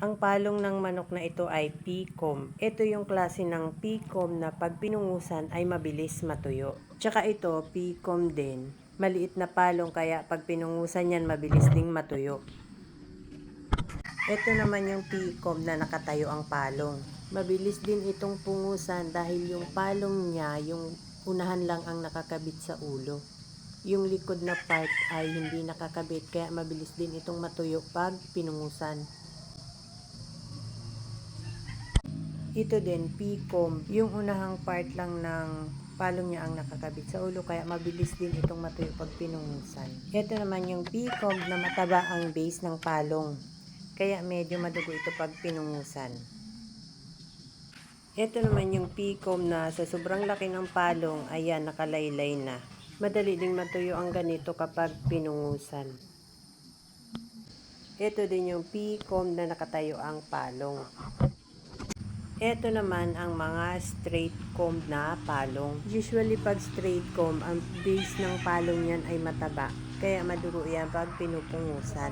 Ang palong ng manok na ito ay Pecom. Ito yung klase ng Pecom na pag pinungusan ay mabilis matuyo. Tsaka ito, Pecom din. Maliit na palong kaya pag pinungusan yan mabilis ding matuyo. Ito naman yung Pecom na nakatayo ang palong. Mabilis din itong pungusan dahil yung palong niya, yung unahan lang ang nakakabit sa ulo. Yung likod na part ay hindi nakakabit kaya mabilis din itong matuyo pag pinungusan. Ito din, Pecom. Yung unahang part lang ng palong niya ang nakakabit sa ulo kaya mabilis din itong matuyo pag pinungusan. Ito naman yung Pecom na mataba ang base ng palong. Kaya medyo madugo ito pag pinungusan. Ito naman yung Pecom na sa sobrang laki ng palong, ayan, nakalaylay na. Madali ding matuyo ang ganito kapag pinungusan. Ito din yung Pecom na nakatayo ang palong. Ito naman ang mga straight comb na palong. Usually pag straight comb, ang base ng palong yan ay mataba. Kaya madugo yan pag pinupungusan.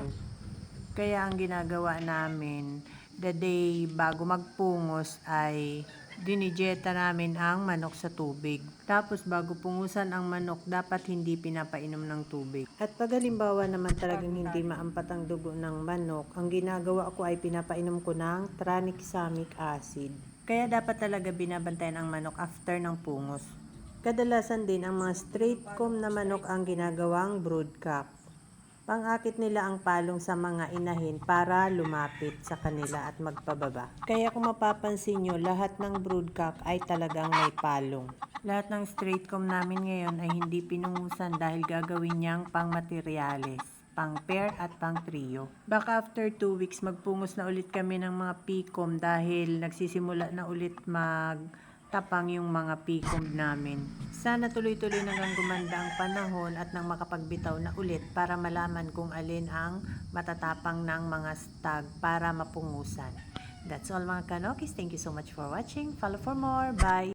Kaya ang ginagawa namin, the day bago magpungos ay dinijeta namin ang manok sa tubig. Tapos bago pungusan ang manok, dapat hindi pinapainom ng tubig. At pag halimbawa naman talagang hindi maampat ang dugo ng manok, ang ginagawa ko ay pinapainom ko ng tranexamic acid. Kaya dapat talaga binabantayan ang manok after ng pungos. Kadalasan din ang mga straight comb na manok ang ginagawang broodcock. Pang-akit nila ang palong sa mga inahin para lumapit sa kanila at magpababa. Kaya kung mapapansin nyo, lahat ng broodcock ay talagang may palong. Lahat ng straight comb namin ngayon ay hindi pinungusan dahil gagawin niyang pang materyales, pang pair at pang trio. Baka after 2 weeks magpungos na ulit kami ng mga Pecom dahil nagsisimula na ulit tapang yung mga Pecom namin. Sana tuloy-tuloy hanggang gumanda ang panahon at nang makapagbitaw na ulit para malaman kung alin ang matatapang ng mga stag para mapungusan. That's all mga kanokis. Thank you so much for watching. Follow for more. Bye!